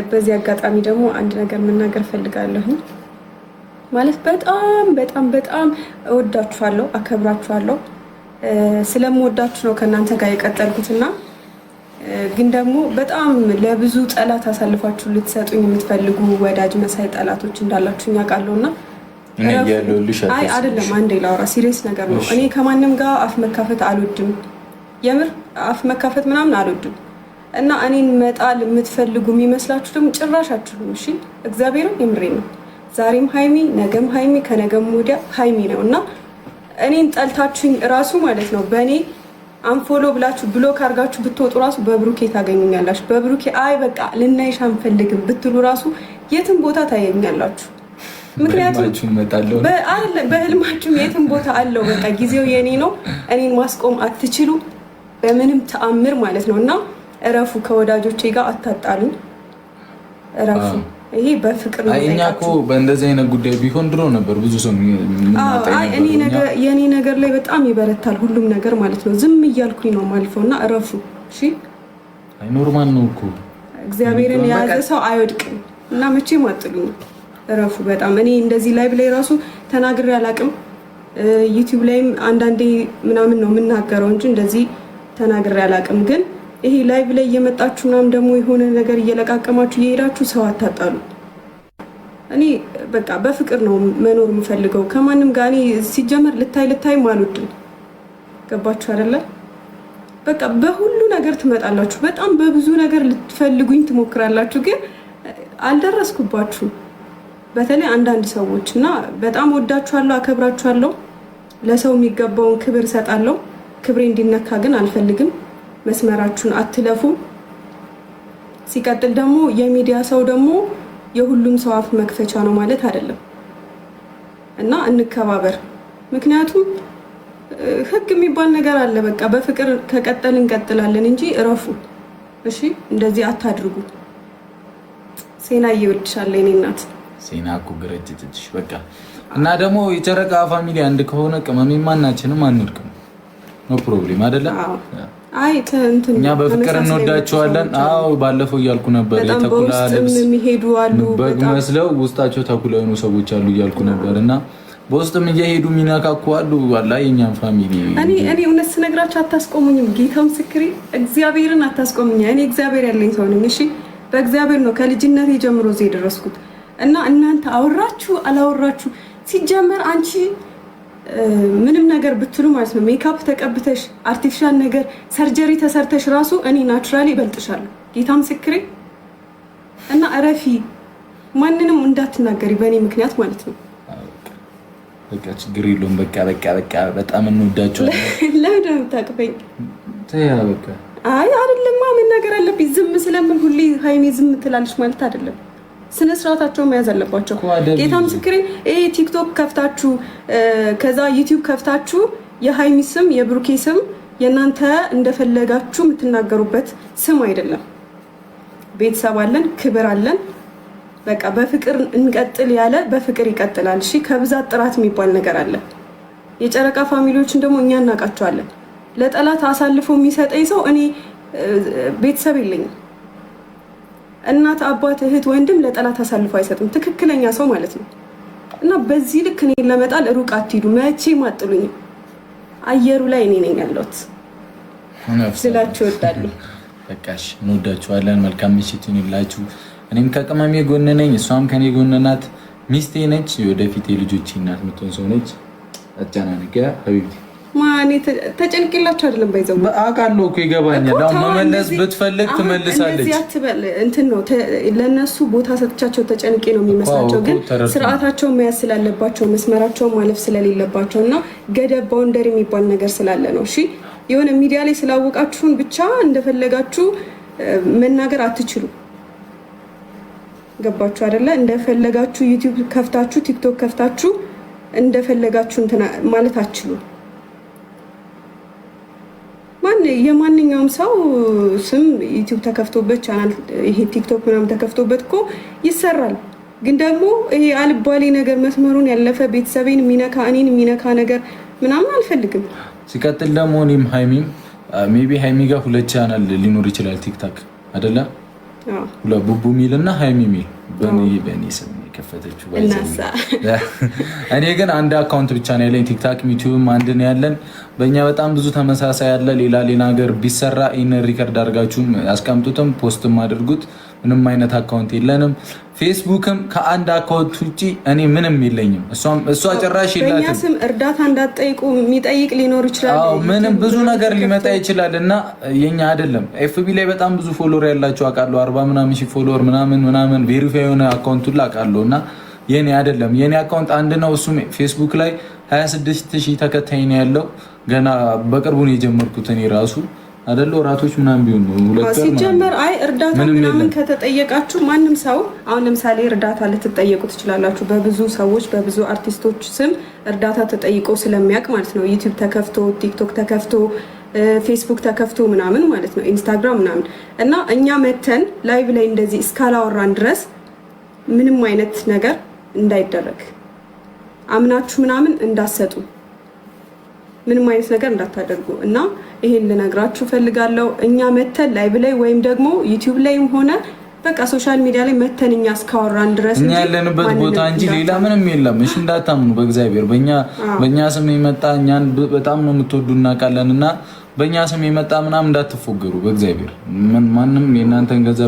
በዚህ አጋጣሚ ደግሞ አንድ ነገር መናገር ፈልጋለሁ። ማለት በጣም በጣም በጣም እወዳችኋለሁ፣ አከብራችኋለሁ። ስለምወዳችሁ ነው ከእናንተ ጋር የቀጠልኩትና ግን ደግሞ በጣም ለብዙ ጠላት አሳልፋችሁ ልትሰጡኝ የምትፈልጉ ወዳጅ መሳይ ጠላቶች እንዳላችሁ ያውቃለሁና አይ አይደለም፣ አንዴ ላውራ። ሲሪየስ ነገር ነው። እኔ ከማንም ጋር አፍ መካፈት አልወድም። የምር አፍ መካፈት ምናምን አልወድም። እና እኔን መጣል የምትፈልጉ የሚመስላችሁ ደግሞ ጭራሻችሁ። እሺ እግዚአብሔርን የምሬ ነው። ዛሬም ሃይሚ፣ ነገም ሃይሚ፣ ከነገም ወዲያ ሃይሚ ነው እና እኔን ጠልታችሁኝ እራሱ ማለት ነው በእኔ አንፎሎ ብላችሁ ብሎክ አድርጋችሁ ብትወጡ ራሱ በብሩኬ ታገኙኛላችሁ። በብሩኬ አይ በቃ ልናይሽ አንፈልግም ብትሉ ራሱ የትም ቦታ ታገኛላችሁ። ምክንያቱም በህልማችሁም የትም ቦታ አለው። በቃ ጊዜው የኔ ነው። እኔን ማስቆም አትችሉ በምንም ተአምር ማለት ነው እና እረፉ። ከወዳጆቼ ጋር አታጣሉኝ። እረፉ። ይሄ በፍቅር ነው። እኛ እኮ በእንደዚህ አይነት ጉዳይ ቢሆን ድሮ ነበር ብዙ ሰው የኔ ነገር ላይ በጣም ይበረታል ሁሉም ነገር ማለት ነው። ዝም እያልኩኝ ነው ማልፈው እና እረፉ። እሺ አይ ኖርማል ነው እኮ እግዚአብሔርን የያዘ ሰው አይወድቅም እና መቼም አጥሉኝ። እረፉ በጣም እኔ እንደዚህ ላይቭ ላይ ራሱ ተናግሬ አላቅም። ዩቲዩብ ላይም አንዳንዴ ምናምን ነው የምናገረው እንጂ እንደዚህ ተናግሬ አላቅም። ግን ይሄ ላይቭ ላይ እየመጣችሁ ምናምን ደግሞ የሆነ ነገር እየለቃቀማችሁ እየሄዳችሁ ሰው አታጣሉ። እኔ በቃ በፍቅር ነው መኖር የምፈልገው ከማንም ጋር። እኔ ሲጀመር ልታይ አልወድም። ገባችሁ አይደለ? በቃ በሁሉ ነገር ትመጣላችሁ። በጣም በብዙ ነገር ልትፈልጉኝ ትሞክራላችሁ፣ ግን አልደረስኩባችሁም። በተለይ አንዳንድ ሰዎች እና በጣም ወዳችኋለሁ፣ አከብራችኋለሁ። ለሰው የሚገባውን ክብር እሰጣለሁ። ክብሬ እንዲነካ ግን አልፈልግም። መስመራችሁን አትለፉ። ሲቀጥል ደግሞ የሚዲያ ሰው ደግሞ የሁሉም ሰው አፍ መክፈቻ ነው ማለት አይደለም እና እንከባበር። ምክንያቱም ህግ የሚባል ነገር አለ። በቃ በፍቅር ከቀጠል እንቀጥላለን እንጂ እረፉ። እሺ እንደዚህ አታድርጉ። ሴና እየወድሻለሁ የኔ እናት። ሴና እኮ ገረጭጭሽ በቃ። እና ደግሞ የጨረቃ ፋሚሊ አንድ ከሆነ ቅመሜ ማናችንም አንወድቅም። ኖ ፕሮብሌም አይደለ? አይ እኛ በፍቅር እንወዳቸዋለን። አዎ ባለፈው እያልኩ ነበር የተኩላ ልብስ የሚሄዱ አሉ በግ መስለው ውስጣቸው ተኩላ የሆኑ ሰዎች አሉ እያልኩ ነበር እና በውስጥም እየሄዱ የሚነካኩ አሉ። ዋላ የኛም ፋሚሊ እኔ እውነት ስነግራችሁ አታስቆሙኝም። ጌታ ምስክሬ እግዚአብሔርን አታስቆሙኝ። እኔ እግዚአብሔር ያለኝ ሰው ነኝ። እሺ በእግዚአብሔር ነው ከልጅነቴ ጀምሮ እዚህ የደረስኩት እና እናንተ አወራችሁ አላወራችሁ ሲጀመር አንቺ ምንም ነገር ብትሉ ማለት ነው ሜካፕ ተቀብተሽ አርቲፊሻል ነገር ሰርጀሪ ተሰርተሽ ራሱ እኔ ናቹራሊ እበልጥሻለሁ። ጌታ ምስክሬ እና እረፊ። ማንንም እንዳትናገሪ በእኔ ምክንያት ማለት ነው። በቃ ችግር የለውም። በቃ በጣም እንወዳቸዋለን። ለምን የምታቅፈኝ? ተያ በቃ አይ አይደለም መናገር አለብኝ። ዝም ስለምን ሁሌ ሃይሚ ዝም ትላለች ማለት አይደለም። ስነ ስርዓታቸው መያዝ አለባቸው። ጌታ ምስክሬ ይሄ ቲክቶክ ከፍታችሁ ከዛ ዩቲዩብ ከፍታችሁ የሃይሚ ስም የብሩኬ ስም የእናንተ እንደፈለጋችሁ የምትናገሩበት ስም አይደለም። ቤተሰብ አለን፣ ክብር አለን። በቃ በፍቅር እንቀጥል ያለ በፍቅር ይቀጥላል። እሺ ከብዛት ጥራት የሚባል ነገር አለ። የጨረቃ ፋሚሊዎችን ደግሞ እኛ እናውቃቸዋለን። ለጠላት አሳልፎ የሚሰጠኝ ሰው እኔ ቤተሰብ የለኝም። እናት፣ አባት፣ እህት፣ ወንድም ለጠላት አሳልፎ አይሰጥም። ትክክለኛ ሰው ማለት ነው። እና በዚህ ልክ እኔ ለመጣል ሩቅ አትሂዱ። መቼም አጥሉኝም። አየሩ ላይ እኔ ነኝ ያለሁት ስላችሁ እወዳለሁ። በቃሽ፣ እንወዳችኋለን። መልካም ምሽት ይሁንላችሁ። እኔም ከቅመሜ ጎን ነኝ፣ እሷም ከኔ ጎን ናት። ሚስቴ ነች፣ ወደፊት የልጆቼ እናት የምትሆን ሰው ነች። አጨናንቂያ ሀቢብቲ ማኔ ተጨንቅላችሁ አይደለም ባይዘው አውቃለሁ እኮ ይገባኛል። አሁን መመለስ ብትፈልግ ትመልሳለች። እንትን ነው ለነሱ ቦታ ሰጥቻቸው ተጨንቄ ነው የሚመስላቸው፣ ግን ስርዓታቸው መያዝ ስላለባቸው መስመራቸው ማለፍ ስለሌለባቸው እና ገደብ ባውንደሪ የሚባል ነገር ስላለ ነው። እሺ የሆነ ሚዲያ ላይ ስላወቃችሁን ብቻ እንደፈለጋችሁ መናገር አትችሉ። ገባችሁ አይደለ? እንደፈለጋችሁ ዩቲዩብ ከፍታችሁ ቲክቶክ ከፍታችሁ እንደፈለጋችሁ ማለት አትችሉ። የማንኛውም ሰው ስም ዩቲዩብ ተከፍቶበት ቻናል ይሄ ቲክቶክ ምናምን ተከፍቶበት እኮ ይሰራል። ግን ደግሞ ይሄ አልባሌ ነገር መስመሩን ያለፈ ቤተሰቤን የሚነካ እኔን የሚነካ ነገር ምናምን አልፈልግም። ሲቀጥል ደግሞ እኔም ሃይሚም ሜቢ ሃይሚ ጋር 2 ቻናል ሊኖር ይችላል ቲክታክ አይደለ? ቡቡ ሚልና ሃይሚ ሚል በኔ ስም የከፈተችው እኔ ግን አንድ አካውንት ብቻ ነው ያለኝ። ቲክታክ ዩቲዩብም አንድ ነው ያለን። በእኛ በጣም ብዙ ተመሳሳይ ያለ ሌላ ነገር ቢሰራ ይህን ሪከርድ አድርጋችሁም ያስቀምጡትም ፖስትም አድርጉት። ምንም አይነት አካውንት የለንም። ፌስቡክም ከአንድ አካውንት ውጪ እኔ ምንም የለኝም። እሷ ጭራሽ የላትም። በእኛ ስም እርዳታ እንዳትጠይቁ የሚጠይቅ ሊኖር ይችላል። ምንም ብዙ ነገር ሊመጣ ይችላል እና የኛ አይደለም። ኤፍቢ ላይ በጣም ብዙ ፎሎወር ያላችሁ አውቃለሁ። 40 ምናምን ሺህ ፎሎወር ምናምን ቬሪፋይ የሆነ አካውንት ሁሉ አውቃለሁ እና የኔ አይደለም። የኔ አካውንት አንድ ነው። እሱም ፌስቡክ ላይ 26000 ተከታይ ነው ያለው። ገና በቅርቡ ነው የጀመርኩት እኔ ራሱ አይደለ ወራቶች ምናምን ቢሆን ነው ሲጀመር። አይ እርዳታ ምናምን ከተጠየቃችሁ ማንም ሰው አሁን ለምሳሌ እርዳታ ልትጠየቁ ትችላላችሁ። በብዙ ሰዎች በብዙ አርቲስቶች ስም እርዳታ ተጠይቆ ስለሚያውቅ ማለት ነው። ዩቲዩብ ተከፍቶ ቲክቶክ ተከፍቶ ፌስቡክ ተከፍቶ ምናምን ማለት ነው፣ ኢንስታግራም ምናምን እና እኛ መተን ላይቭ ላይ እንደዚህ እስካላወራን ድረስ ምንም አይነት ነገር እንዳይደረግ አምናችሁ ምናምን እንዳሰጡ ምንም አይነት ነገር እንዳታደርጉ እና ይሄን ልነግራችሁ ፈልጋለሁ። እኛ መተን ላይቭ ላይ ወይም ደግሞ ዩቲዩብ ላይም ሆነ በቃ ሶሻል ሚዲያ ላይ መተን እኛ እስካወራን ድረስ እኛ ያለንበት ቦታ እንጂ ሌላ ምንም የለም። እሺ እንዳታምኑ በእግዚአብሔር። በእኛ ስም የመጣ እኛን በጣም ነው የምትወዱና ቃለንና በእኛ ስም የመጣ ምናምን እንዳትፎገሩ በእግዚአብሔር። ማንም የእናንተን ገንዘብ